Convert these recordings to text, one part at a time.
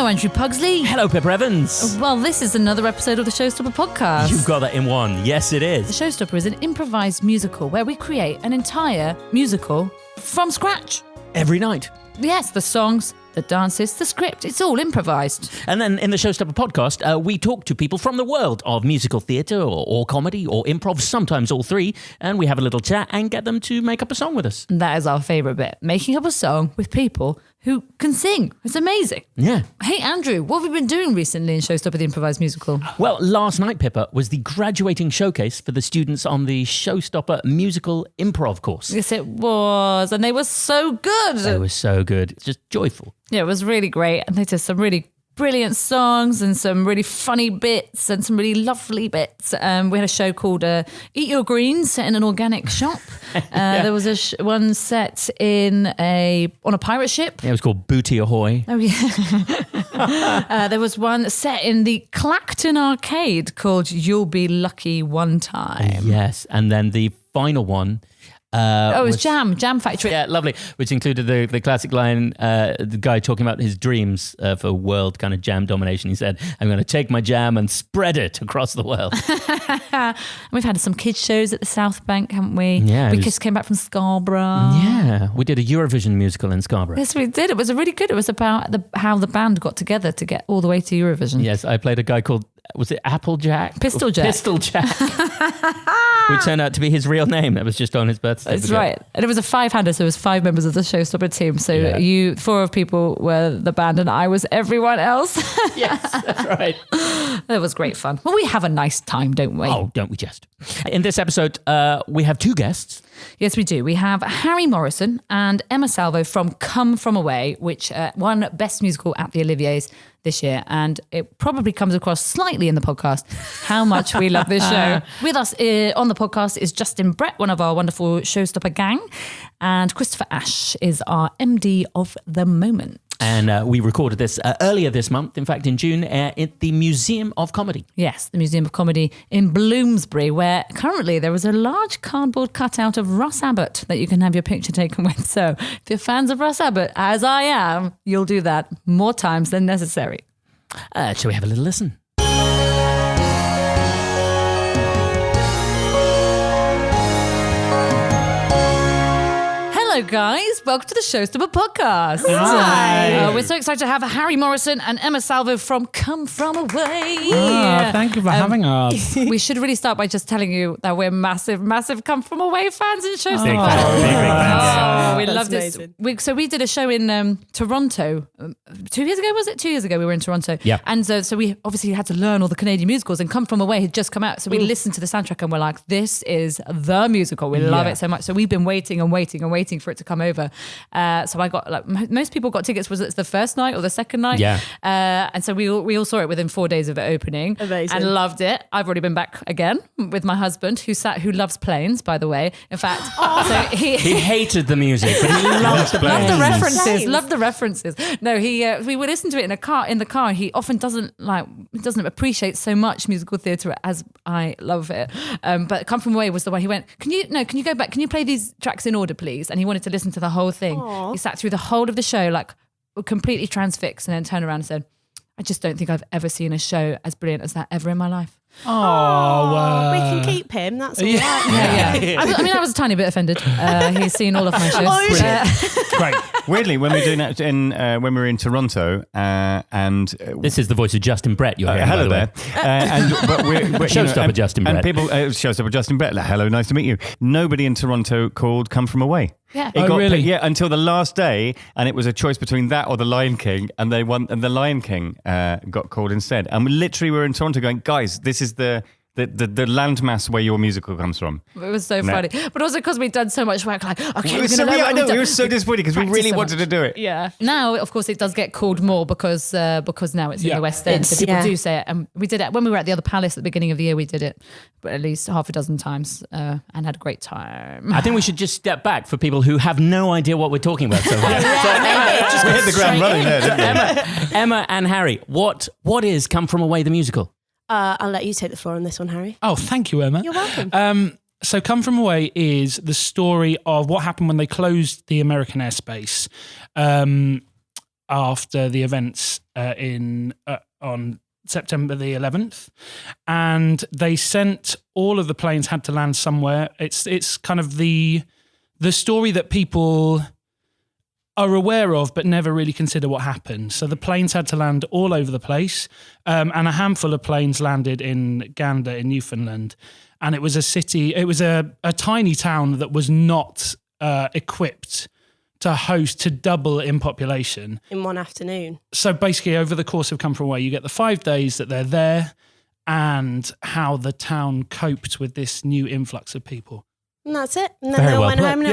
Andrew Pugsley. Hello, Pippa Evans. Well, this is another episode of the Showstopper podcast. You've got that in one. Yes, it is. The Showstopper is an improvised musical where we create an entire musical from scratch. Every night. Yes, the songs, the dances, the script, it's all improvised. And then in the Showstopper podcast, we talk to people from the world of musical theatre or comedy or improv, sometimes all three, and we have a little chat and get them to make up a song with us. And that is our favourite bit, making up a song with people who can sing. It's amazing. Yeah. Hey, Andrew, what have we been doing recently in Showstopper the Improvised Musical? Well, last night, Pippa, was the graduating showcase for the students on the Showstopper musical improv course. Yes, it was. And they were so good. They were so good. It's just joyful. Yeah, it was really great. And they did some really brilliant songs and some really funny bits and some really lovely bits. We had a show called Eat Your Greens set in an organic shop. Yeah. There was one set on a pirate ship. Yeah, it was called Booty Ahoy. Oh, yeah. There was one set in the Clacton arcade called You'll Be Lucky One Time. Yes, and then the final one... it was Jam Factory. Yeah, lovely. Which included the classic line, the guy talking about his dreams for world kind of jam domination. He said, I'm going to take my jam and spread it across the world. We've had some kids shows at the South Bank, haven't we? Yeah. We just came back from Scarborough. Yeah, we did a Eurovision musical in Scarborough. Yes, we did. It was really good. It was about how the band got together to get all the way to Eurovision. Yes, I played a guy called, was it Applejack? Pistol Jack. Pistol Jack. Which turned out to be his real name. That was just on his birth certificate. That's right. And it was a 5-hander, so it was 5 members of the Showstopper team. So 4 of people were the band and I was everyone else. Yes, that's right. It was great fun. Well, we have a nice time, don't we? Oh, don't we just? In this episode, we have 2 guests. Yes, we do. We have Harry Morrison and Emma Salvo from Come From Away, which won Best Musical at the Olivier's this year. And it probably comes across slightly in the podcast how much we love this show. With us on the podcast is Justin Brett, one of our wonderful Showstopper gang. And Christopher Ash is our MD of the moment. And we recorded this earlier this month, in fact, in June, at the Museum of Comedy. Yes, the Museum of Comedy in Bloomsbury, where currently there is a large cardboard cutout of Russ Abbott that you can have your picture taken with. So if you're fans of Russ Abbott, as I am, you'll do that more times than necessary. Shall we have a little listen? Hello guys, welcome to the Showstopper podcast. Hi. We're so excited to have Harry Morrison and Emma Salvo from Come From Away. Thank you for having us. We should really start by just telling you that we're massive Come From Away fans in Showstopper. Big fans. We That's loved amazing. it. So we did a show in Toronto 2 years ago, was it? 2 years ago we were in Toronto. Yeah. And so we obviously had to learn all the Canadian musicals, and Come From Away had just come out. So we listened to the soundtrack and we're like, this is the musical. We love it so much. So we've been waiting for it to come over. So I got, like, most people got tickets, was it the first night or the second night? Yeah. And so we all saw it within 4 days of it opening. Amazing. And loved it. I've already been back again with my husband who loves planes, by the way. In fact, so He hated the music, but he loved the Love the planes. references. Planes. Love the references. No, we would listen to it in the car. And he often doesn't appreciate so much musical theatre as I love it. But Come From Away was the one he went, can you go back? Can you play these tracks in order, please? And he wanted to listen to the whole thing. Aww. He sat through the whole of the show, like completely transfixed, and then turned around and said, I just don't think I've ever seen a show as brilliant as that ever in my life. Oh, we can keep him. That's all right. Yeah. I was a tiny bit offended. He's seen all of my shows. great. Weirdly, when we were doing that when we were in Toronto, and This is the voice of Justin Brett you're hearing, hello by the there, way. but we're Showstopper Justin Brett. and people Showstopper Justin Brett. Hello, nice to meet you. Nobody in Toronto called Come From Away. Yeah. It got really? Yeah, until the last day, and it was a choice between that or the Lion King, and they won, and the Lion King got called instead. And we literally were in Toronto going, guys, this is the landmass where your musical comes from. It was so funny. But also because we'd done so much work, like, okay, We we're going to I know, we we were so disappointed because we Practice really so wanted much. to do it. Yeah. Now, of course, it does get called more because now it's in the West End. So It's- people yeah. do say it. And we did it when we were at the other Palace at the beginning of the year. We did it at least half a dozen times and had a great time. I think we should just step back for people who have no idea what we're talking about. So Emma, We hit the ground running there, didn't we? Emma and Harry, what is Come From Away the musical? I'll let you take the floor on this one, Harry. Oh, thank you, Emma. You're welcome. So Come From Away is the story of what happened when they closed the American airspace. after the events on September the 11th, and they sent all of the planes had to land somewhere. It's kind of the story that people are aware of but never really consider what happened. So the planes had to land all over the place, and a handful of planes landed in Gander in Newfoundland, and it was a city. It was a tiny town that was not equipped to double in population In one afternoon. So basically, over the course of Come From Away, you get the 5 days that they're there and how the town coped with this new influx of people. And that's it. And then Very they well went put. home and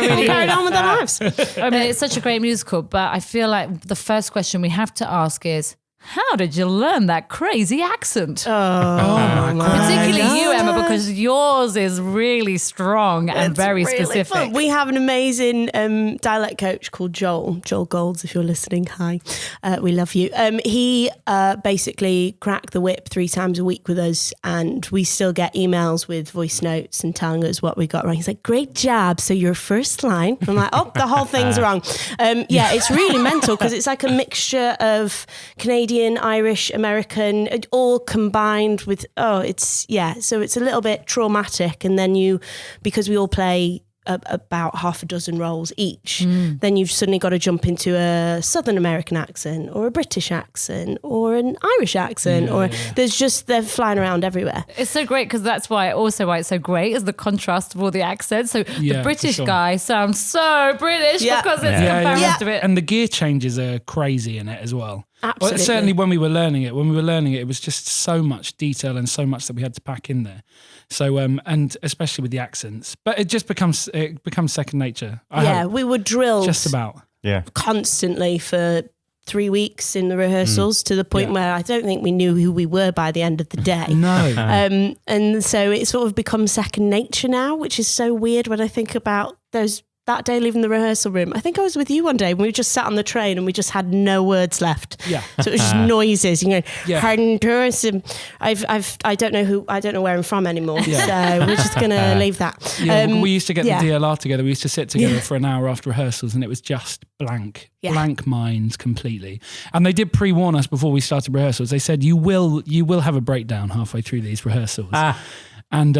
it all carried on with their lives. I mean, it's such a great musical, but I feel like the first question we have to ask is, how did you learn that crazy accent? Oh, my Particularly you, God. Emma, because yours is really strong and It's very really specific. fun. We have an amazing dialect coach called Joel Golds, if you're listening. Hi, we love you. He basically cracked the whip 3 times a week with us, and we still get emails with voice notes and telling us what we got wrong. He's like, great job. So your first line. I'm like, oh, the whole thing's wrong. Yeah, it's really mental because it's like a mixture of Canadian, Irish, American, all combined with, so it's a little bit traumatic. And then because we all play about half a dozen roles each, then you've suddenly got to jump into a Southern American accent or a British accent or an Irish accent, they're flying around everywhere. It's so great because that's why it's so great is the contrast of all the accents. So Yeah, the British for sure. guy sounds so British Yeah. because it's Yeah. comparison Yeah. to it. And the gear changes are crazy in it as well. Absolutely. Well, certainly when we were learning it, it was just so much detail and so much that we had to pack in there. So, and especially with the accents, but it becomes second nature. I hope. We were drilled Just about. Yeah. constantly for 3 weeks in the rehearsals to the point Yeah. where I don't think we knew who we were by the end of the day. No. And so it sort of becomes second nature now, which is so weird when I think about that day leaving the rehearsal room. I think I was with you one day when we just sat on the train and we just had no words left. Yeah. So it was just noises. I don't know where I'm from anymore. Yeah. So we're just gonna leave that. Yeah, we used to get yeah. the DLR together. We used to sit together for an hour after rehearsals, and it was just blank minds completely. And they did pre-warn us before we started rehearsals. They said you will have a breakdown halfway through these rehearsals. And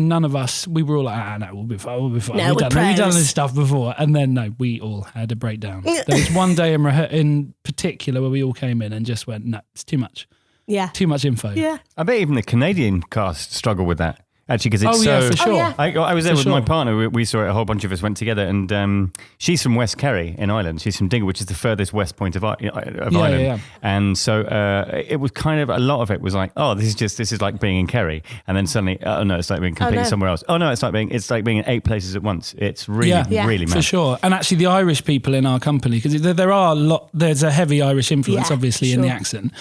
none of us, we were all like, no, we'll be fine. No, We've we're done pros. this stuff before. And then, no, we all had a breakdown. There was one day in particular where we all came in and just went, no, it's too much. Yeah. Too much info. Yeah. I bet even the Canadian cast struggle with that. Actually, because it's Oh, yeah, for sure. yeah. I was there For with my sure. partner. We saw it. A whole bunch of us went together, and she's from West Kerry in Ireland. She's from Dingle, which is the furthest west point of Ireland. yeah. And so it was kind of a lot of it was like, oh, this is like being in Kerry, and then suddenly, oh no, it's like being completely no. somewhere else. Oh no, it's like being in 8 places at once. It's really really for mad. sure. And actually, the Irish people in our company, because there's a heavy Irish influence, Yeah, obviously, in the sure. accent,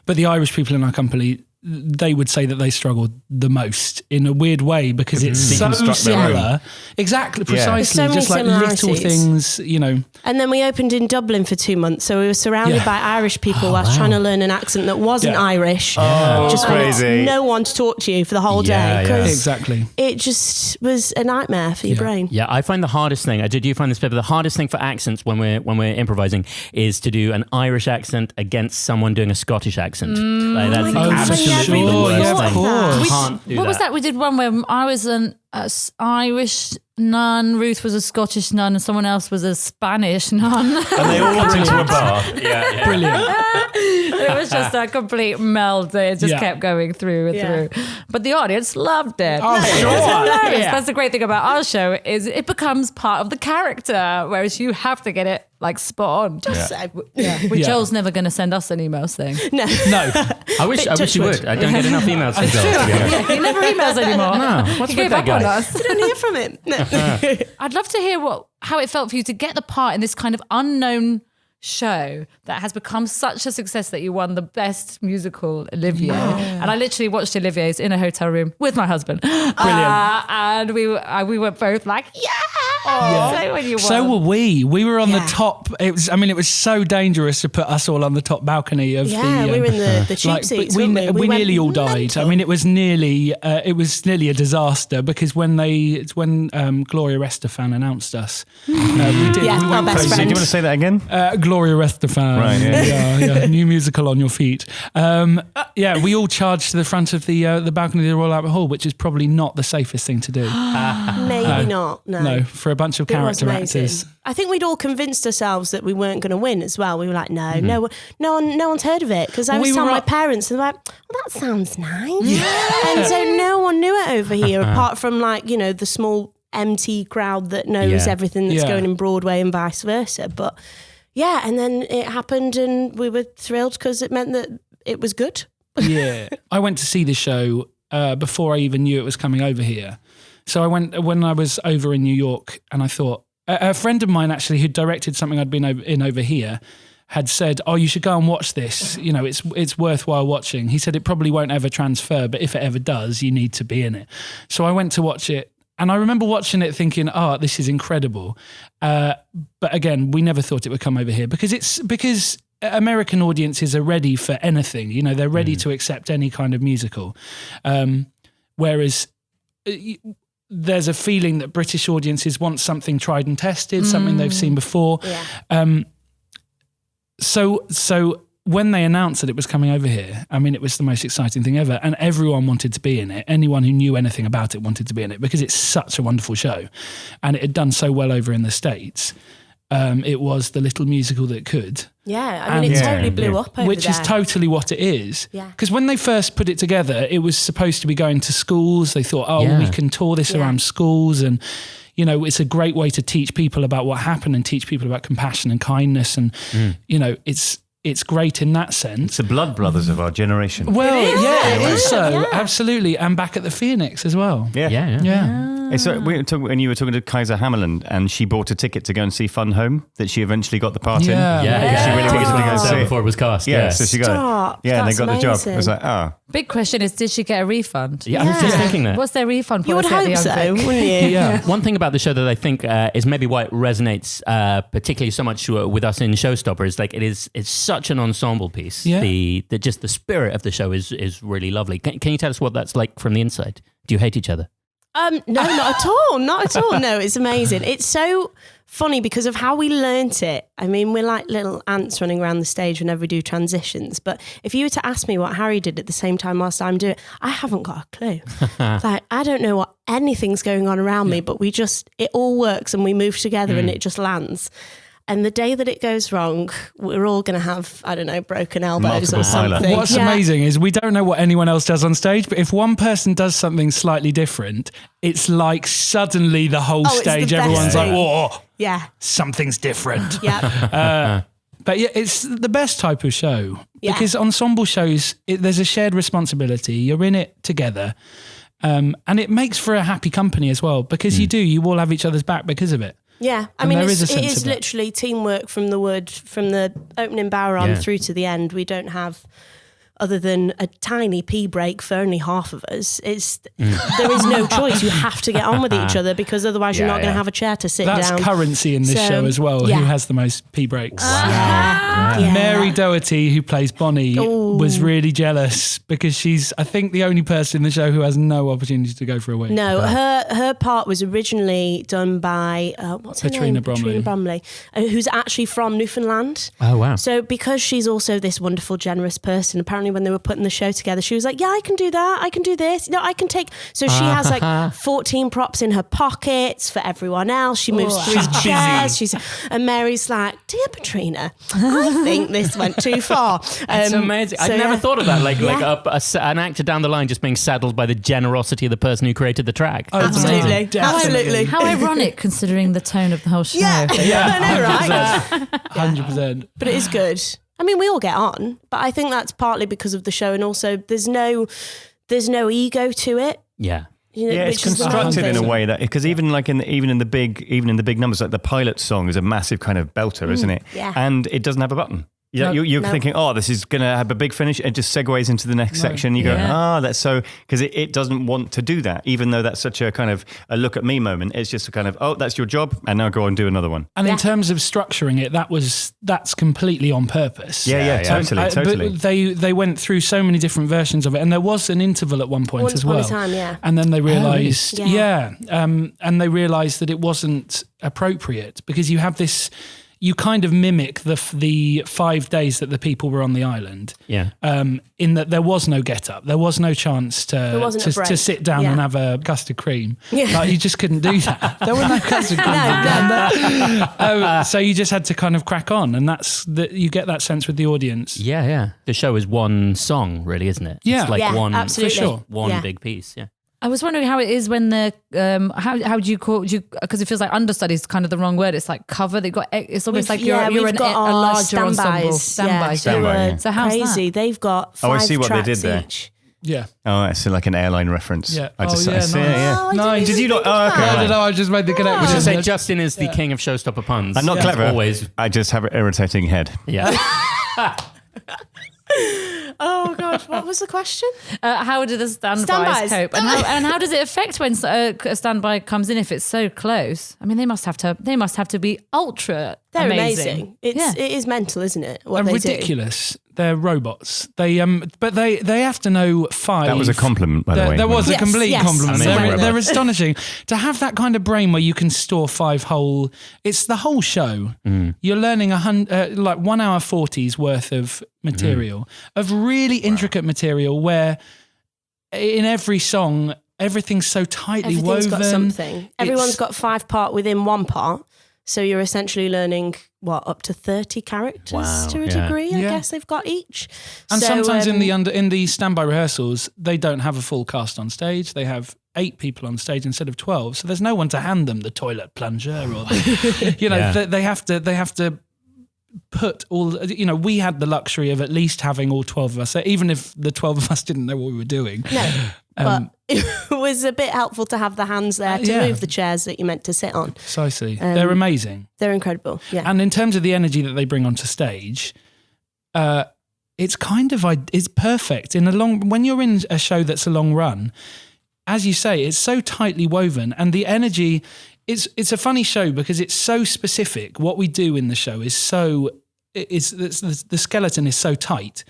but the Irish people in our company, they would say that they struggled the most in a weird way because it's so Deconstruct their similar. Exactly, precisely. There's so Just many like little similarities. things, And then we opened in Dublin for 2 months, so we were surrounded Yeah. by Irish people whilst trying to learn an accent that wasn't Yeah. Irish. Oh, just wanted crazy. no one to talk to you for the whole Yeah, day yeah. because Exactly. it just was a nightmare for your brain. Yeah, I find the hardest thing. Do you find this, Pippa? The hardest thing for accents when we're improvising is to do an Irish accent against someone doing a Scottish accent. Like, that's my God, absolutely the sure, worst yeah, thing. of course. We can't do What that. was that? We did one where I was an Irish nun, Ruth was a Scottish nun, and someone else was a Spanish nun. And they all went into a bar. Yeah. Brilliant. It was just a complete meld. It just Yeah. kept going through and through. But the audience loved it. Oh, sure. It's hilarious. Yeah. That's the great thing about our show is it becomes part of the character, whereas you have to get it like spot on. Which Yeah. Joel's never going to send us an email saying. No. I wish you would. I don't get enough emails from Joel, to be honest. Yeah, he never emails anymore. No, what's He with gave that up guy? on us. I don't hear from him. No. I'd love to hear how it felt for you to get the part in this kind of unknown show that has become such a success that you won the best musical Olivier. And I literally watched Olivier's in a hotel room with my husband. Brilliant. And we were both like, yeah. So when you So won. were we. We were on the Yeah. top. It was so dangerous to put us all on the top balcony of the. we were in the tube seats. we weren't we went nearly all died. mental. I mean, it was nearly a disaster because when Gloria Estefan announced us, we did. Yeah, we our went best crazy. So do you want to say that again? Gloria Estefan. Right, yeah. New musical on your feet. We all charged to the front of the balcony of the Royal Albert Hall, which is probably not the safest thing to do. Maybe not. No, for a bunch of It was character amazing. actors. I think we'd all convinced ourselves that we weren't going to win as well. We were like, no one's heard of it. Because I was We telling were my up- parents, and they're like, well, that sounds nice. And so no one knew it over here, apart from the small empty crowd that knows Yeah. everything that's Yeah. going in Broadway and vice versa. But yeah, and then it happened, and we were thrilled because it meant that it was good. Yeah. I went to see the show before I even knew it was coming over here. So I went when I was over in New York, and I thought, a friend of mine actually who directed something I'd been over here had said, "Oh, you should go and watch this. It's worthwhile watching." He said it probably won't ever transfer, but if it ever does, you need to be in it. So I went to watch it, and I remember watching it thinking, "Oh, this is incredible." But again, we never thought it would come over here because American audiences are ready for anything. They're ready to accept any kind of musical, whereas. There's a feeling that British audiences want something tried and tested, something they've seen before. Yeah. So when they announced that it was coming over here, I mean, it was the most exciting thing ever, and everyone wanted to be in it. Anyone who knew anything about it wanted to be in it because it's such a wonderful show, and it had done so well over in the States. It was the little musical that could. Yeah, I mean, it totally blew up over Which there. is totally what it is. Yeah. Because when they first put it together, it was supposed to be going to schools. They thought, we can tour this around schools, and it's a great way to teach people about what happened and teach people about compassion and kindness, and it's great in that sense. It's the blood brothers of our generation. Well, It is. also Yeah. absolutely, and back at the Phoenix as well. Yeah. So when you were talking to Kaiser Hammerland, and she bought a ticket to go and see Fun Home, that she eventually got the part Yeah. in. Yeah. She really wanted to go and see it. before it was cast. Yeah, so she got Stop. it. Yeah, and they That's got the job. amazing. It was like, Big question is, did she get a refund? Yeah, I was just thinking that. What's their refund You would policy at hope the so, Young Vic? wouldn't you? Yeah. One thing about the show that I think is maybe why it resonates particularly so much with us in Showstoppers, like it's such an ensemble piece. Yeah. Just the spirit of the show is really lovely. Can you tell us what that's like from the inside? Do you hate each other? No, not at all. Not at all. No, it's amazing. It's so funny because of how we learnt it. I mean, we're like little ants running around the stage whenever we do transitions. But if you were to ask me what Harry did at the same time whilst I'm doing it, I haven't got a clue. Like, I don't know what anything's going on around me, but it all works and we move together and it just lands. And the day that it goes wrong, we're all going to have, I don't know, broken elbows Multiple or something. highlights. What's Yeah. amazing is we don't know what anyone else does on stage, but if one person does something slightly different, it's like suddenly the whole Oh, it's the stage, best everyone's like, thing. whoa, Yeah. something's different. Yeah. But yeah, it's the best type of show Yeah. because ensemble shows, there's a shared responsibility. You're in it together. And it makes for a happy company as well because you all have each other's back because of it. Yeah, I And mean, there is a it sense is of that. literally teamwork from the opening bower on Yeah. through to the end. We don't have, other than a tiny pee break for only half of us. There is no choice. You have to get on with each other because otherwise you're Yeah, not going to yeah. have a chair to sit That's down. currency in this So, show as well. yeah. Who has the most pee breaks? Yeah. Mary Doherty, who plays Bonnie, was really jealous because she's, I think, the only person in the show who has no opportunity to go for a wee. No, her part was originally done by what's her Katrina name? Bromley. Katrina Bromley, who's actually from Newfoundland. Oh, wow. So because she's also this wonderful, generous person, apparently when they were putting the show together, she was like, yeah, I can do that. I can do this. No, I can take. So she has like 14 props in her pockets for everyone else. She moves through chairs. And Mary's like, dear Katrina, I think this went too far. It's amazing. so, I'd never yeah. thought of that. Like Yeah. an actor down the line just being saddled by the generosity of the person who created the track. Oh, Absolutely. definitely. Absolutely. How ironic considering the tone of the whole show. Yeah, I know, right? 100%. But it is good. I mean, we all get on, but I think that's partly because of the show, and also there's no ego to it. Yeah. You know, Yeah, it's which is the main constructed in a thing. way that because even in the big numbers, like the pilot song is a massive kind of belter, isn't it? yeah. And it doesn't have a button. You're thinking, oh, this is going to have a big finish. It just segues into the next section. You go, that's so, because it doesn't want to do that, even though that's such a kind of a look at me moment. It's just a kind of, oh, that's your job, and now go and do another one. And in terms of structuring it, that's completely on purpose. Yeah, totally. But they went through so many different versions of it, and there was an interval at one point as well. Once upon a time, yeah. And then they realised, and they realised that it wasn't appropriate, because you have this. You kind of mimic the 5 days that the people were on the island. Yeah. In that there was no get up, there was no chance to sit down and have a custard cream. Yeah. Like, you just couldn't do that. There were no custard creams. So you just had to kind of crack on, and you get that sense with the audience. Yeah. The show is one song, really, isn't it? Yeah. It's like one, absolutely. For sure. One big piece. Yeah. I was wondering how it is when the how do you call because it feels like understudy is kind of the wrong word. It's like cover. It's almost like you're a larger ensemble. Standbys. So how's crazy? That? They've got 5 I see what they did there. each. Yeah. Oh, it's like an airline reference. Yeah. I see nice. it. Yeah. Nice. Did you not? Oh, okay. No, I just made the connection. Would you say Justin is the king of showstopper puns? I'm not clever. Always. I just have an irritating head. Yeah. Oh gosh, what was the question? How do the standbys cope, and how does it affect when a standby comes in if it's so close? I mean, they must have to be ultra. They're amazing. It is mental, isn't it? What And they ridiculous. They're robots. But they have to know 5. That was a compliment, by the way. That was a complete compliment. Amazing. They're astonishing. To have that kind of brain where you can store 5 whole. It's the whole show. You're learning 1 hour 40's worth of material, of really intricate material, where in every song everything's so tightly Everything's woven. got something. Everyone's got 5 part within 1 part. So you're essentially learning, up to 30 characters to a degree, I guess they've got each. And sometimes in the standby rehearsals, they don't have a full cast on stage. They have 8 people on stage instead of 12. So there's no one to hand them the toilet plunger or they have to put all, we had the luxury of at least having all 12 of us. So even if the 12 of us didn't know what we were doing. No, but it was a bit helpful to have the hands there to move the chairs that you're meant to sit on. Precisely. They're amazing. They're incredible, yeah. And in terms of the energy that they bring onto stage, it's it's perfect. When you're in a show that's a long run, as you say, it's so tightly woven, and the energy, it's a funny show because it's so specific. What we do in the show is the skeleton is so tight.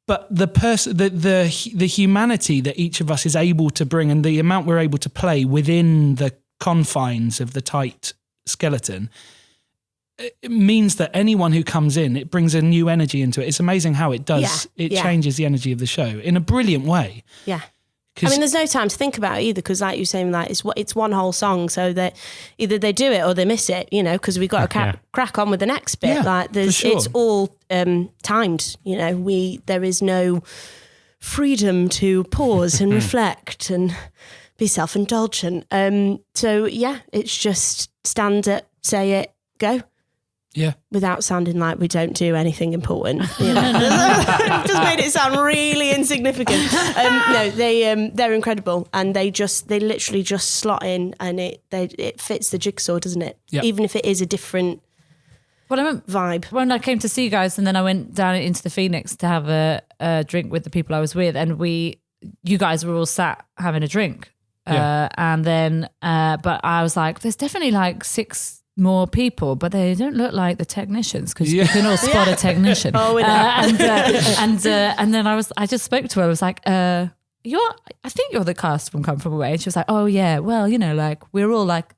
But the humanity that each of us is able to bring, and the amount we're able to play within the confines of the tight skeleton, it means that anyone who comes in, it brings a new energy into it. It's amazing how it does. It changes the energy of the show in a brilliant way. Yeah. I mean, there's no time to think about it either, because like you're saying, like it's one whole song, so that either they do it or they miss it, because we've got to crack on with the next bit. It's all timed. There is no freedom to pause and reflect and be self-indulgent. So it's just stand it, say it, go. Yeah. Without sounding like we don't do anything important. Just made it sound really insignificant. No, they're incredible, and they literally just slot in, and it fits the jigsaw, doesn't it? Yep. Even if it is a different vibe. When I came to see you guys, and then I went down into the Phoenix to have a drink with the people I was with, and you guys were all sat having a drink. And then, but I was like, there's definitely like 6 more people, but they don't look like the technicians, because you can all spot a technician. And then I just spoke to her. I was like, I think you're the cast from Come From Away. And she was like, oh yeah, well, like we're all like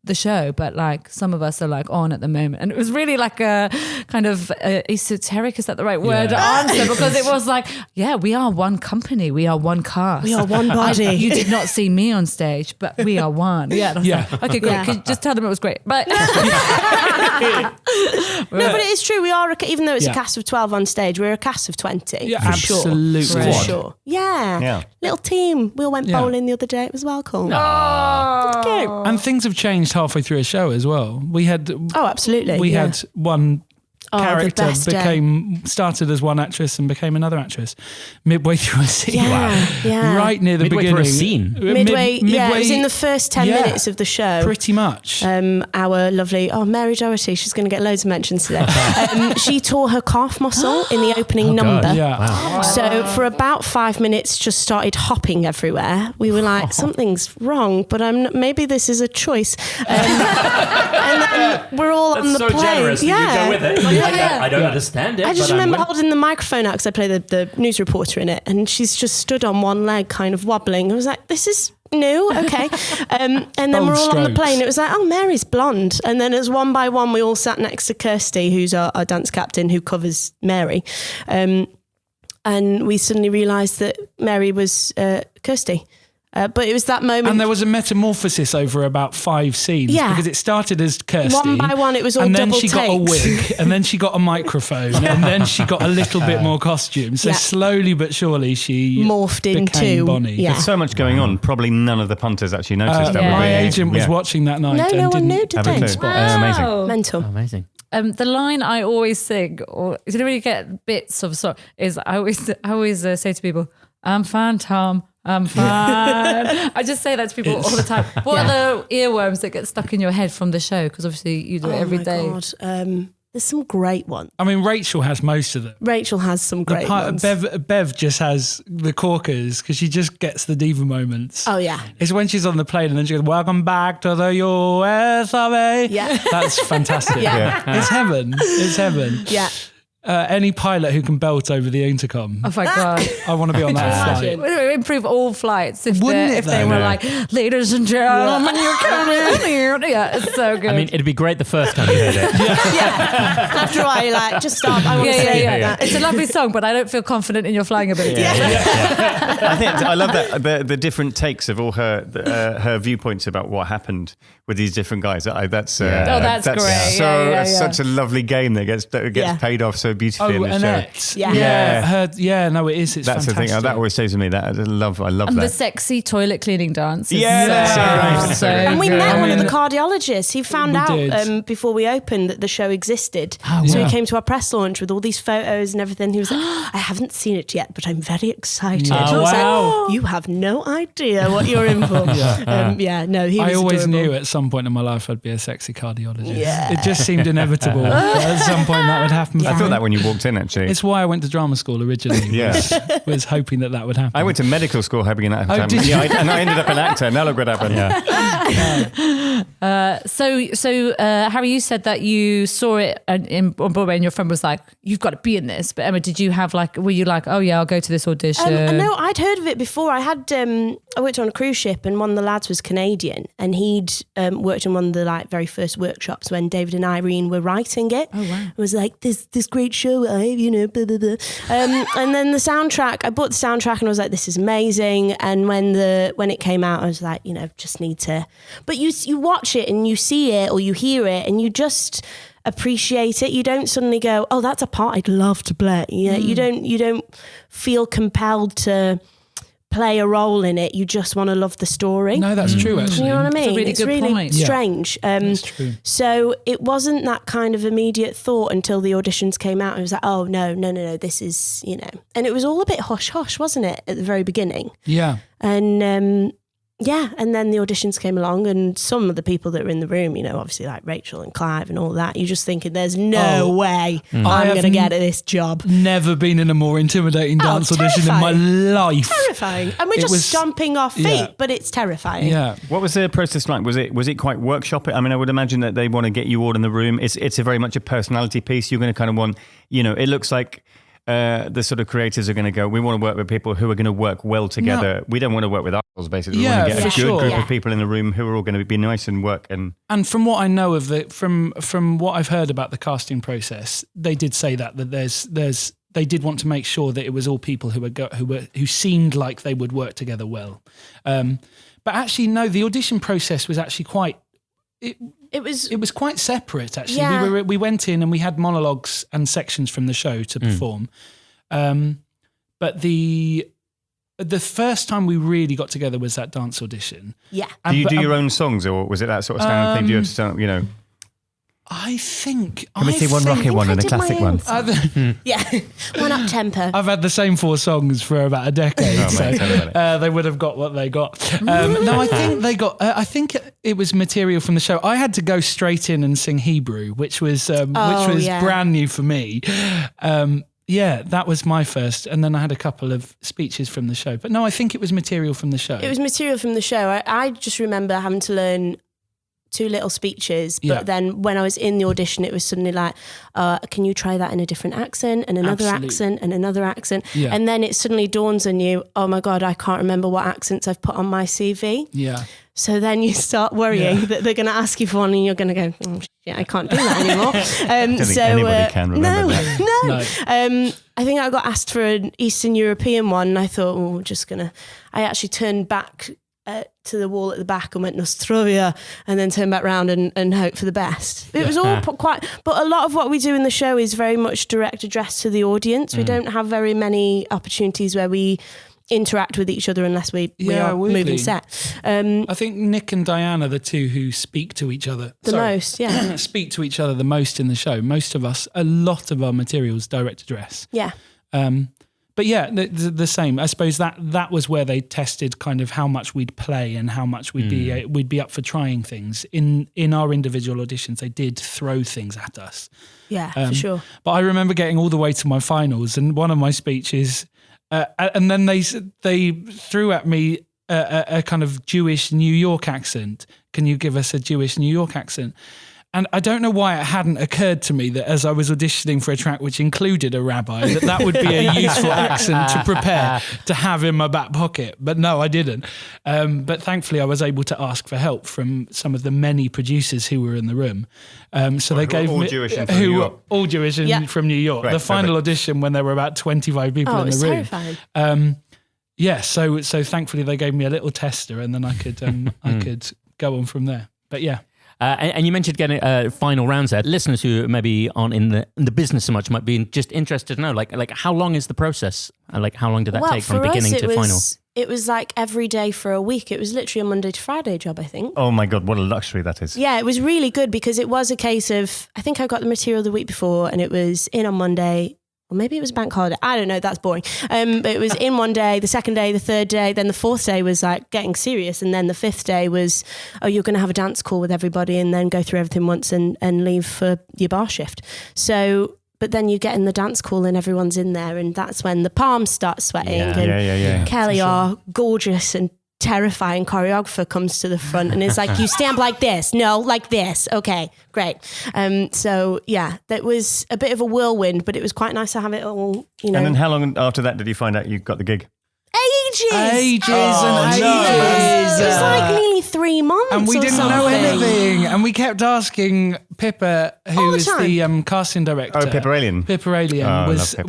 the show, but like some of us are like on at the moment. And it was really like a kind of esoteric, is that the right word, answer, because it was like, we are one company, we are one cast, we are one body. You did not see me on stage, but we are one. Like, okay, great. Could you just tell them it was great? But no, but it is true. We are, even though it's a cast of 12 on stage, we're a cast of 20. Yeah, for absolutely. Sure. For sure. Yeah. Little team. We all went bowling the other day. It was well cool. And things have changed halfway through a show as well. We had absolutely. We had one character best started as one actress and became another actress midway through a scene. Yeah. Right near the Midway beginning. through a scene? Midway, it was in the first 10 minutes of the show. Pretty much. Our lovely, Mary Doherty, she's going to get loads of mentions today. She tore her calf muscle in the opening number. Yeah. Wow. So for about 5 minutes, just started hopping everywhere. We were like, something's wrong, but maybe this is a choice. And then we're all on the so plane. generous. You go with it. I don't understand it. I just but remember I'm holding the microphone out because I play the news reporter in it, and she's just stood on one leg, kind of wobbling. I was like, "This is new, okay." And then Bold we're all on the strokes. plane. It was like, "Oh, Mary's blonde." And then as one by one, we all sat next to Kirsty, who's our dance captain, who covers Mary. And we suddenly realised that Mary was Kirsty. But it was that moment. And there was a metamorphosis over about 5 scenes. Yeah. Because it started as Kirsty. One by one, it was all and then double she got a takes. wig, and then she got a microphone, and then she got a little bit more costume. So Yeah. slowly but surely she Morphed became into Bonnie. yeah. There's so much going on. Probably none of the punters actually noticed that. Yeah. My Really- agent was yeah. watching that night No, and no one didn't knew, did Have a they? clue. Amazing. Mental. amazing. The line I always sing, or you know when you get bits of song, is I always say to people, "I'm fine, Tom. I'm fine." I just say that to people all the time. What are the earworms that get stuck in your head from the show? Because obviously you do it every day. God. There's some great ones. I mean, Rachel has most of them. Rachel has some great ones. Bev just has the corkers because she just gets the diva moments. Oh, yeah. It's when she's on the plane and then she goes, "Welcome back to the USA." Yeah. That's fantastic. Yeah. It's heaven. It's heaven. Yeah. Any pilot who can belt over the intercom. Oh my God. I want to be on that flight. It would improve all flights if Wouldn't they, it if they though? were No. like, "Ladies and gentlemen, you're coming here." Yeah, it's so good. I mean, it'd be great the first time you heard it. Yeah. After a while, you're like, just stop. I want to say that. It's a lovely song, but I don't feel confident in your flying ability. I love that the different takes of all her viewpoints about what happened with these different guys. That's Oh, that's great. So Yeah. such a lovely game that gets Yeah. paid off so beautifully in the show. Annette. Yeah. No, it is. It's That's fantastic. the thing. That always stays with me. That I love And that. the sexy toilet cleaning dance. is Yeah. so And we good. met one of the mean, cardiologists. He found we out did. before we opened that the show existed. So wow. he came to our press launch with all these photos and everything. He was like, "I haven't seen it yet, but I'm very excited." Yeah. And I was Wow. like, "You have no idea what you're in for." No, he was I always adorable. knew at some point in my life I'd be a sexy cardiologist. Yeah. It just seemed inevitable. At some point that would happen. I for thought me. that when you walked in, actually. It's why I went to drama school originally. Yeah. was hoping that would happen. I went to medical school hoping that Oh, happened. did you? And I ended up an actor. Now look what happened. So Harry, you said that you saw it on Broadway and your friend was like, "You've got to be in this." But Emma, did you have were you like, "Oh yeah, I'll go to this audition"? No, I'd heard of it before. I worked on a cruise ship, and one of the lads was Canadian, and he'd worked in one of the very first workshops when David and Irene were writing it. Oh wow! It was like this great show, blah blah blah. And then the soundtrack, I bought the soundtrack, and I was like, "This is amazing." And when it came out, I was like, just need to. But you watch it and you see it or you hear it, and you just appreciate it. You don't suddenly go, "Oh, that's a part I'd love to play." You don't feel compelled to play a role in it. You just want to love the story. No, that's true, actually. You know what I mean? It's a really good point. Yeah. strange. That's true. So it wasn't that kind of immediate thought until the auditions came out. I was like, "Oh no, this is And it was all a bit hush hush, wasn't it, at the very beginning? Yeah. And and then the auditions came along, and some of the people that were in the room, obviously like Rachel and Clive and all that, you're just thinking, "There's no way I'm have going to get this job." Never been in a more intimidating dance audition in my life. Terrifying. And we're It just was- stomping our feet, yeah. but it's terrifying. Yeah. What was the process like? Was it quite workshop it? I mean, I would imagine that they want to get you all in the room. It's a very much a personality piece. You're going to kind of want, it looks like the sort of creators are going to go, we want to work with people who are going to work well together. No. We don't want to work with assholes, basically. We Yeah, want to get a for good sure. group Yeah. of people in the room who are all going to be nice and work. And And from what I know of from what I've heard about the casting process, they did say that they did want to make sure that it was all people who seemed like they would work together well. But actually, no, the audition process was actually quite. It was quite separate, actually. Yeah. We went in and we had monologues and sections from the show to perform. But the first time we really got together was that dance audition. Yeah. do you do your own songs, or was it that sort of standard thing? Do you have to start, I think. Can we see one rocket one and a classic one? Yeah, one up tempo. I've had the same 4 songs for about a decade, they would have got what they got. No, I think they got. I think it was material from the show. I had to go straight in and sing Hebrew, which was brand new for me. Yeah, that was my first, and then I had a couple of speeches from the show. But no, I think it was material from the show. It was material from the show. I just remember having to learn 2 little speeches, but then when I was in the audition, it was suddenly like, can you try that in a different accent and another accent and another accent? Yeah. And then it suddenly dawns on you, oh my God, I can't remember what accents I've put on my CV. Yeah. So then you start worrying that they're going to ask you for one and you're going to go, oh, shit, I can't do that anymore. I don't think anybody can remember that. No. I think I got asked for an Eastern European one and I thought, we're just going to, I actually turned back to the wall at the back and went Nostrovia and then turned back round and hope for the best. It was all quite, but a lot of what we do in the show is very much direct address to the audience. We don't have very many opportunities where we interact with each other unless we are moving set. I think Nick and Diane are the 2 who speak to each other most, yeah. Speak to each other the most in the show. Most of us, a lot of our materials direct address. Yeah. But yeah, the same. I suppose that was where they tested kind of how much we'd play and how much we'd be up for trying things. In our individual auditions, they did throw things at us. Yeah, for sure. But I remember getting all the way to my finals, and one of my speeches, and then they threw at me a kind of Jewish New York accent. Can you give us a Jewish New York accent? And I don't know why it hadn't occurred to me that as I was auditioning for a track which included a rabbi, that would be a useful accent to prepare to have in my back pocket. But no, I didn't. But thankfully, I was able to ask for help from some of the many producers who were in the room. So they gave me Jewish from New York. All Jewish from New York. Right, the final audition when there were about 25 people in the room. Terrifying. So thankfully they gave me a little tester, and then I could go on from there. But yeah. And you mentioned getting final rounds there. Listeners who maybe aren't in the business so much might be just interested to know, like how long is the process? Like how long did that take from beginning to final? It was like every day for a week. It was literally a Monday to Friday job, I think. Oh my God, what a luxury that is. Yeah, it was really good because it was a case of, I think I got the material the week before and it was in on Monday. Or maybe it was bank holiday. I don't know. That's boring. But it was in one day, the second day, the third day. Then the fourth day was like getting serious. And then the fifth day was, you're going to have a dance call with everybody and then go through everything once and leave for your bar shift. So, but then you get in the dance call and everyone's in there. And that's when the palms start sweating. And Kelly, our gorgeous and terrifying choreographer, comes to the front and is like, you stand like this. No, like this. Okay, great. So yeah, that was a bit of a whirlwind, but it was quite nice to have it all, And then how long after that did you find out you got the gig? Ages. It was like nearly 3 months. And we didn't know anything. And we kept asking Pippa, who is the casting director. Oh, Pippa Alien.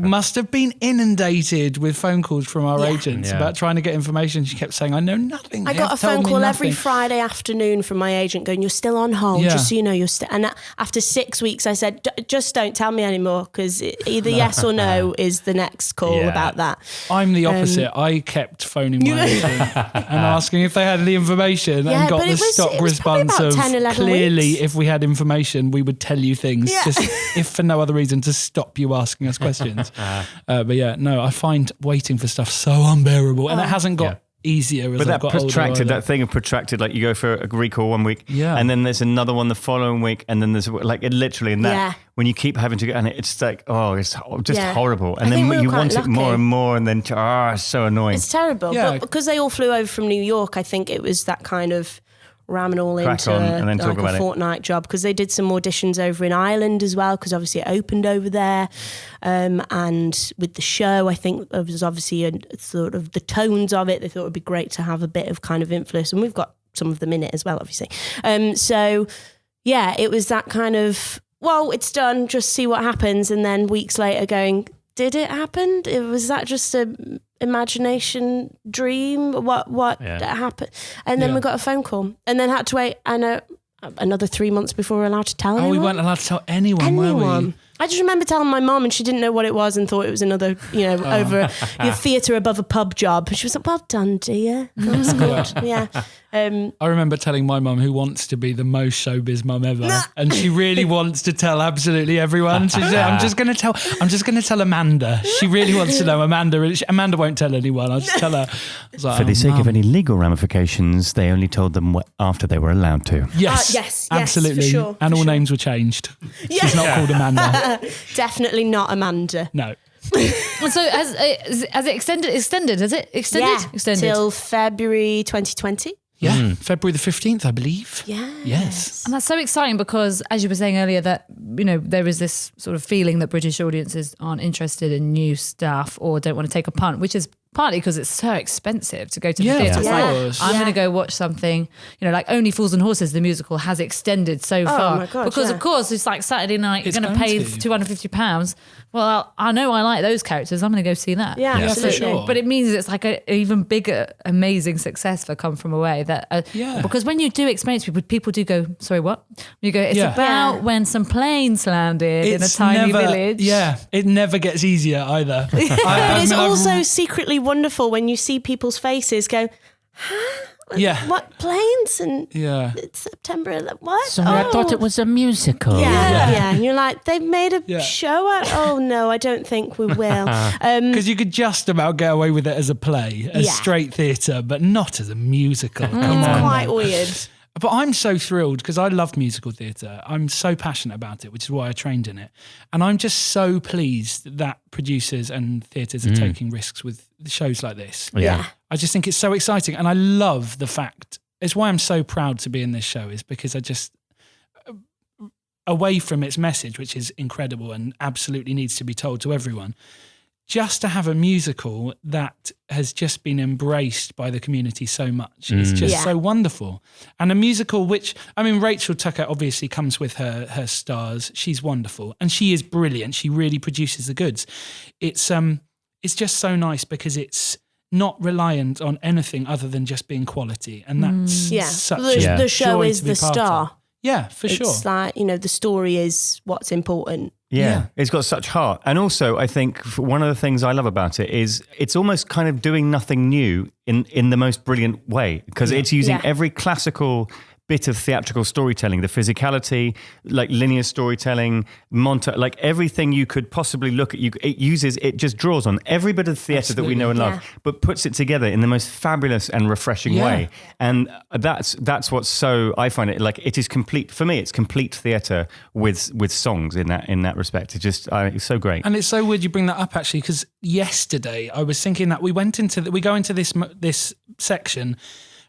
Must have been inundated with phone calls from our agents about trying to get information. She kept saying, I know nothing. I got a phone call every Friday afternoon from my agent going, you're still on hold, just so you know you're still. And after 6 weeks, I said, just don't tell me anymore because either yes or no is the next call about that. I'm the opposite. I kept phoning my agent and asking if they had any information and got the stock response of 10, clearly weeks. If we had information we would tell you things just if for no other reason to stop you asking us questions. But yeah, no, I find waiting for stuff so unbearable and it hasn't got easier as I've got older. That thing of protracted, like you go for a recall 1 week and then there's another one the following week and then there's like it literally and that when you keep having to go and it's like it's just horrible and then you want it more and more and then it's so annoying. It's terrible but because they all flew over from New York, I think it was that kind of ramming all into a fortnight job because they did some auditions over in Ireland as well because obviously it opened over there and with the show I think there was obviously a sort of the tones of it, they thought it would be great to have a bit of kind of influence and we've got some of them in it as well obviously. So yeah, it was that kind of, well, it's done, just see what happens, and then weeks later going, did it happen? Was that just a imagination dream? What happened? And then we got a phone call and then had to wait another 3 months before we were allowed to tell anyone. We weren't allowed to tell anyone, were we? I just remember telling my mum, and she didn't know what it was and thought it was another, over your theatre above a pub job. And she was like, well done, dear. That was good. Yeah. I remember telling my mum, who wants to be the most showbiz mum ever, and she really wants to tell absolutely everyone. She said, I'm just going to tell Amanda. She really wants to know Amanda. Amanda won't tell anyone. I'll just tell her. I was like, For the sake of any legal ramifications, they only told them after they were allowed to. Yes, absolutely. for sure, and all names were changed. She's not called Amanda. Definitely not Amanda. No. So has it extended? Has it extended? Yeah, Extended till February 2020. Yeah, February the 15th, I believe. Yes. And that's so exciting because, as you were saying earlier, that there is this sort of feeling that British audiences aren't interested in new stuff or don't want to take a punt, which is partly because it's so expensive to go to the theatre. It's like, I'm going to go watch something, like Only Fools and Horses, the musical, has extended so far. My God, because, of course, it's like Saturday night, It's you're going to pay going to. £250. Well, I know I like those characters. I'm going to go see that. Yeah, for absolutely. sure. But it means it's like an even bigger, amazing success for Come From Away. Because when you do experience people do go, sorry, what? You go, it's about when some planes landed in a tiny village. Yeah, it never gets easier either. But it's also secretly wonderful when you see people's faces go, huh? Yeah. What planes? And Yeah. it's September 11th. What? Sorry, I thought it was a musical. Yeah. And you're like, they've made a show out. Oh no, I don't think we will. Because you could just about get away with it as a play, as straight theatre, but not as a musical. Come on. Quite weird. But I'm so thrilled because I love musical theatre. I'm so passionate about it, which is why I trained in it. And I'm just so pleased that producers and theatres are taking risks with shows like this. Yeah. I just think it's so exciting. And I love the fact, it's why I'm so proud to be in this show, is because I just, away from its message, which is incredible and absolutely needs to be told to everyone, just to have a musical that has just been embraced by the community so much is just so wonderful. And a musical which, Rachel Tucker obviously comes with her stars. She's wonderful and she is brilliant. She really produces the goods. It's just so nice because it's not reliant on anything other than just being quality. And that's such The show joy is to be the part star. of. Yeah, for sure. It's like, the story is what's important. Yeah, it's got such heart. And also, I think one of the things I love about it is it's almost kind of doing nothing new in the most brilliant way, because it's using every classical bit of theatrical storytelling, the physicality, like linear storytelling, like everything you could possibly look at. It just draws on every bit of theatre that we know and love, but puts it together in the most fabulous and refreshing way. And that's what's so, I find it like it is complete, for me, it's complete theatre with songs in that respect. It's so great. And it's so weird you bring that up actually, because yesterday I was thinking that we go into this section.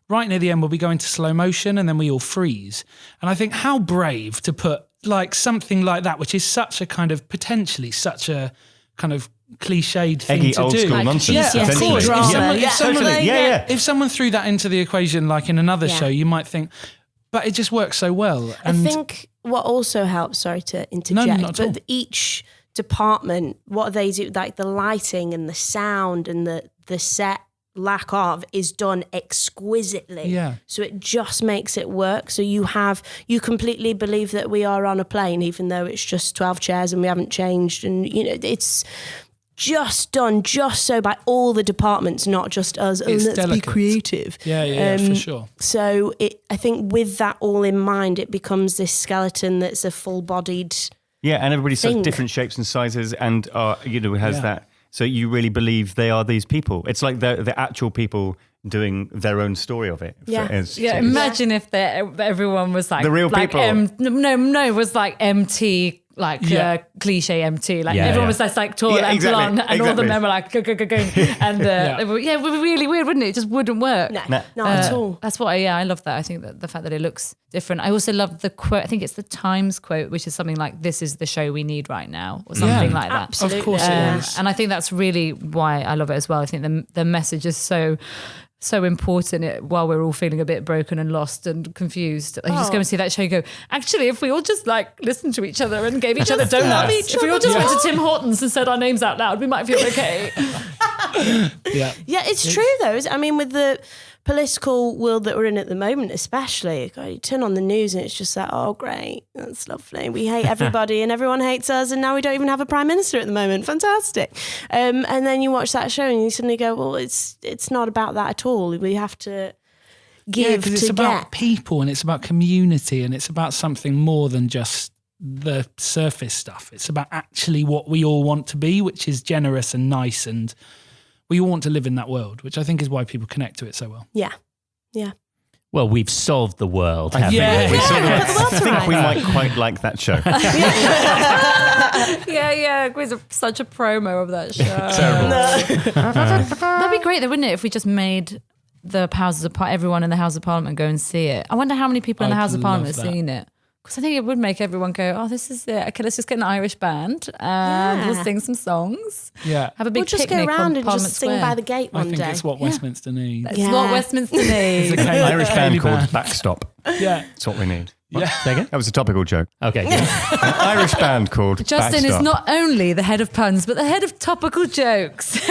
Right near the end, we'll be going to slow motion and then we all freeze. And I think how brave to put like something like that, which is such a kind of potentially such a kind of cliched thing Eggy to old do. school nonsense. Yeah, of essentially. course. Drama. If someone threw that into the equation, like in another show, you might think, but it just works so well. And I think what also helps, sorry to interject, No, not at all. but each department, what they do, like the lighting and the sound and the set lack of is done exquisitely. Yeah. So it just makes it work. So you completely believe that we are on a plane, even though it's just 12 chairs and we haven't changed. And, it's just done just so by all the departments, not just us. It's let's delicate. be creative. Yeah, for sure. So I think with that all in mind, it becomes this skeleton that's a full-bodied. Yeah, and everybody's such thing. different shapes and sizes, and has that. So you really believe they are these people. It's like the actual people doing their own story of it. Imagine if everyone was like the real people. Was like MT. Cliche MT, everyone was just like tall and blonde, and all the men were like go, and it would be really weird, wouldn't it? It just wouldn't work. No, not at all. That's what I love that. I think that the fact that it looks different. I also love the quote. I think it's the Times quote, which is something like, "This is the show we need right now," or something like that. Absolutely. Of course it is. And I think that's really why I love it as well. I think the message is so important while we're all feeling a bit broken and lost and confused. You just go and see that show and go, actually, if we all just listen to each other and gave each other donuts, if we all just went to Tim Hortons and said our names out loud, we might feel okay. Yeah, it's true though. With the political world that we're in at the moment, especially, you turn on the news and it's just like, oh, great, that's lovely. We hate everybody and everyone hates us, and now we don't even have a prime minister at the moment. Fantastic. And then you watch that show and you suddenly go, well, it's not about that at all. We have to give to it's about get. people, and it's about community, and it's about something more than just the surface stuff. It's about actually what we all want to be, which is generous and nice, and we all want to live in that world, which I think is why people connect to it so well. Yeah. Well, we've solved the world, haven't Yeah. we? We sort of Well, think we might quite like that show. Yeah. It was such a promo of that show. Terrible. That'd be great, though, wouldn't it? If we just made the everyone in the House of Parliament go and see it. I wonder how many people in the I'd House of Parliament love have that. seen it. Because I think it would make everyone go, oh, this is it. Okay, let's just get an Irish band and we'll sing some songs. Yeah. Have a big We'll just go picnic on around and Parliament just sing Square. by the gate I one think day. it's what Westminster needs. It's what Westminster needs. It's a Irish band Kaylee called band. Backstop. Yeah. That's what we need. Yeah. Say again? That was a topical joke. Okay. Good. An Irish band called Justin Backstop. is not only the head of puns, but the head of topical jokes.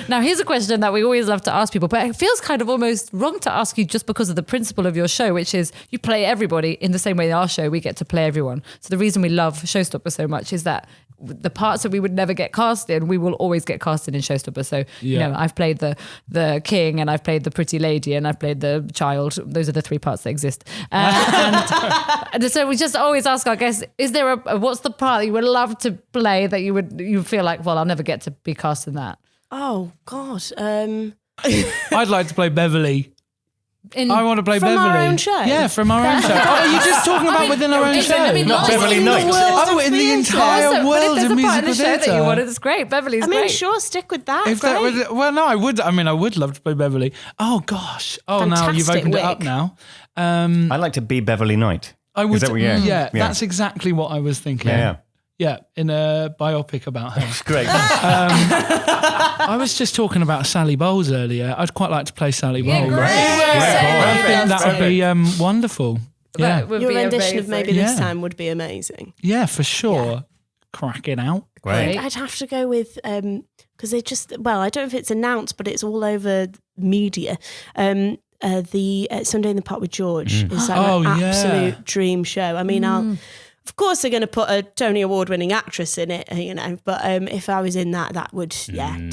Now, here's a question that we always love to ask people, but it feels kind of almost wrong to ask you just because of the principle of your show, which is you play everybody in the same way in our show, we get to play everyone. So the reason we love Showstopper so much is that the parts that we would never get cast in, we will always get cast in Showstopper. So, you know, I've played the king, and I've played the pretty lady, and I've played the child. Those are the three parts that exist. And so we just always ask our guests, is there what's the part that you would love to play that you feel like, well, I'll never get to be cast in that? Oh, God. I'd like to play Beverly. I want to play From Beverly. our own show? Yeah, from our own show. Oh, are you just talking about within our own show? Not Beverly in the Knight. world Oh, of in the theatre. entire Also, but world if of there's a part in musical the show that you theatre. wanted, it's great. Beverly's I mean, great. sure, stick with that. If that Great. was, well, no, I would. I mean, I would love to play Beverly. Oh gosh. Oh, now you've Fantastic opened it up wig. now. I'd like to be Beverly Knight. I would. Is that what, yeah. Yeah, that's exactly what I was thinking. Yeah. Yeah, in a biopic about her. Great. I was just talking about Sally Bowles earlier. I'd quite like to play Sally Bowles. I think that would be wonderful. Yeah, That would Your be rendition of amazing. Maybe This Yeah. Time would be amazing. yeah, for sure. Crack it out. Great. I'd have to go with, because they just, well, I don't know if it's announced, but it's all over media. The Sunday in the Park with George is like Oh, an yeah. absolute dream show. I mean, of course they're going to put a Tony Award-winning actress in it, you know, but if I was in that would,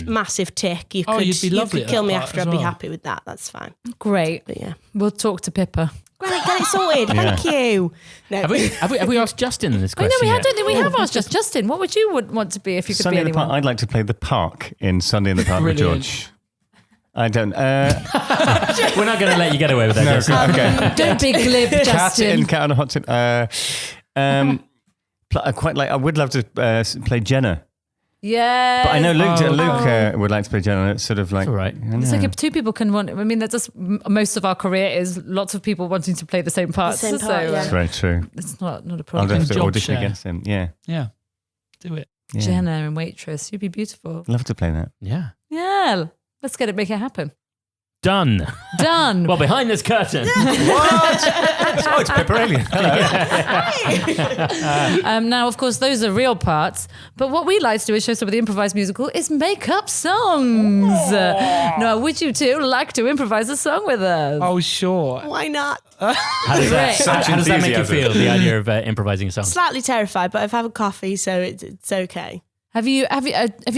massive tick. You Oh, could, you'd be lovely you at could kill that me part after, as I'd be well. happy with that. That's fine. Great. But yeah. We'll talk to Pippa. Great, get it sorted. Thank you. No. Have we asked Justin this I know question I yet? don't think we have asked Justin. What would you want to be if you could Sunday be in the anyone? Park. I'd like to play the park in Sunday in the Park with Brilliant. George. I don't. We're not going to let you get away with that, No, Justin. okay. Don't be glib, Cat Justin. in Cat on a Hot Tin. I quite like. I would love to play Jenna, Yeah. but I know Luke would like to play Jenna. It's sort of like all right. I It's know. like if two people can want. I mean, that's just most of our career is lots of people wanting to play the same parts. same part, so yeah. That's very true. it's not a I'll problem. have to job audition share. against him. Yeah. Yeah, do it. Yeah. Jenna and Waitress, you'd be beautiful. Love to play that. Yeah. Yeah, let's make it happen. Done. Done. Well, behind this curtain. Oh, it's Pippa Alien. Hello. Now, of course, those are real parts. But what we like to do is show some of the improvised musical is make up songs. Now, would you two like to improvise a song with us? Oh, sure. Why not? How does that, Great. how does that make you Enthusiasm. feel, the idea of improvising a song? Slightly terrified, but I've had a coffee, so it's okay. Have you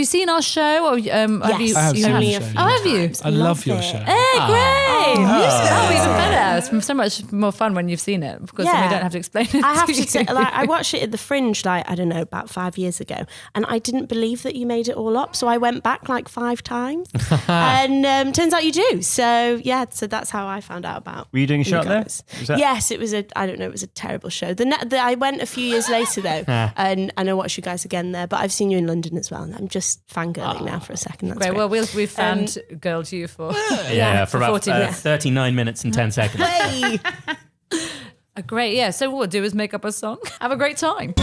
seen our show? Or have you? Yes, I have you seen only the a show, few Oh, have you? times. I love your it. show. Hey, great! Oh, even better. It's so much more fun when you've seen it because then we Yeah. don't have to explain it. I have to to say, you. like, I watched it at the Fringe, like, I don't know, about 5 years ago, and I didn't believe that you made it all up. So I went back like 5 times, and turns out you do. So yeah, so that's how I found out about. Were you doing a show you up there? guys. Was that- Yes, it was it was a terrible show. I went a few years later though, and I watched you guys again there. But I've seen you in London as well, and I'm just fangirling now for a second. That's Great. great. Well, we've found girl to you for Yeah, for about 40 minutes. 39 minutes and 10 seconds. Hey. Great. Yeah. So what we'll do is make up a song. Have a great time.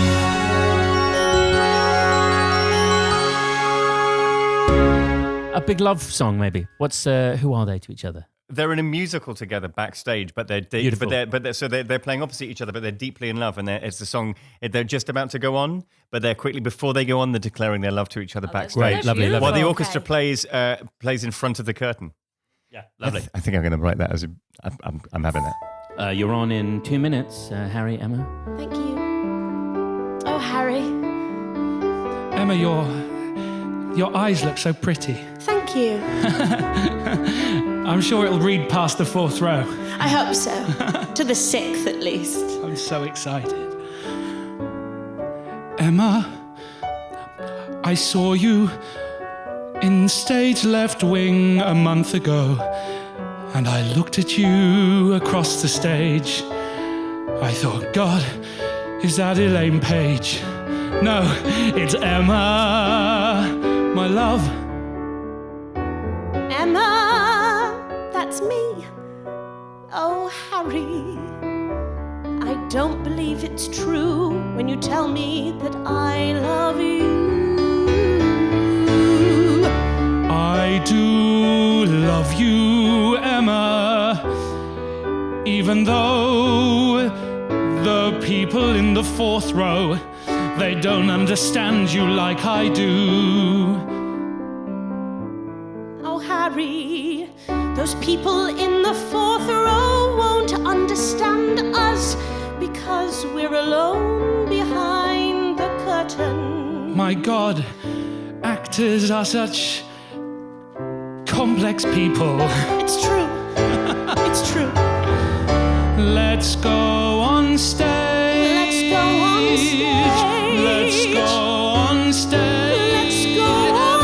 A big love song, maybe. Who are they to each other? They're in a musical together backstage, but they're Beautiful. they're playing opposite each other, but they're deeply in love, and it's the song. They're just about to go on, but they're quickly before they go on, they're declaring their love to each other backstage. Great, lovely, lovely. While the Okay. orchestra plays in front of the curtain. Yeah, lovely. I think I'm going to write that as I'm having that. You're on in 2 minutes, Harry, Emma. Thank you. Oh, Harry. Emma, your eyes look so pretty. Thank you. I'm sure it'll read past the 4th row. I hope so. To the 6th, at least. I'm so excited. Emma, I saw you in stage left wing a month ago, and I looked at you across the stage. I thought, God, is that Elaine Page? No, it's Emma, my love. Emma, that's me. Oh, Harry, I don't believe it's true when you tell me that I love you. I do love you, Emma, even though the people in the 4th row, they don't understand you like I do. Oh, Harry, those people in the 4th row won't understand us because we're alone behind the curtain. My God, actors are such complex people. It's true. It's true. Let's go on stage. Let's go on stage. Let's go on stage. Let's go on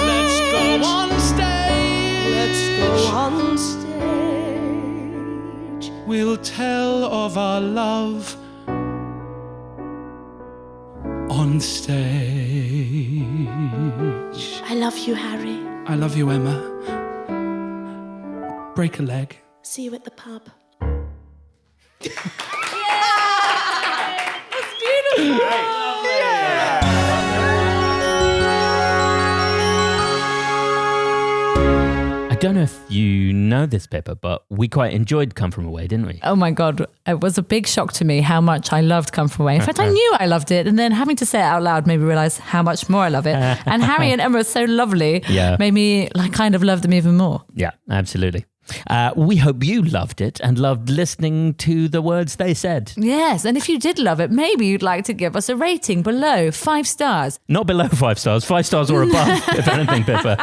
Let's go on stage. Let's go on stage. We'll tell of our love on stage. I love you, Harry. I love you, Emma. Break a leg. See you at the pub. I don't know if you know this, Pippa, but we quite enjoyed Come From Away, didn't we? Oh my God, it was a big shock to me how much I loved Come From Away. In fact, I knew I loved it. And then having to say it out loud made me realise how much more I love it. And Harry and Emma are so lovely. Yeah. Made me kind of love them even more. Yeah, absolutely. We hope you loved it and loved listening to the words they said. Yes, and if you did love it, maybe you'd like to give us a rating below 5 stars. Not below 5 stars, 5 stars or above, if anything, Pippa.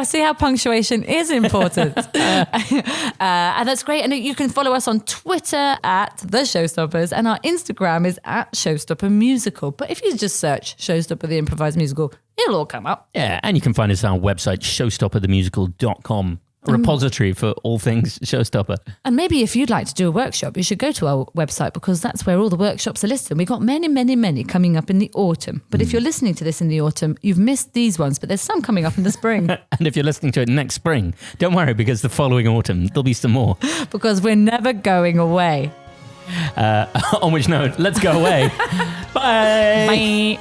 See how punctuation is important. And that's great. And you can follow us on Twitter at The Showstoppers, and our Instagram is at Showstopper Musical. But if you just search Showstopper the Improvised Musical, it'll all come up. Yeah, and you can find us on our website, showstopperthemusical.com. A repository for all things Showstopper. And maybe if you'd like to do a workshop, you should go to our website because that's where all the workshops are listed. We've got many, many, many coming up in the autumn. But if you're listening to this in the autumn, you've missed these ones, but there's some coming up in the spring. And if you're listening to it next spring, don't worry because the following autumn, there'll be some more. Because we're never going away. On which note, let's go away. Bye. Bye.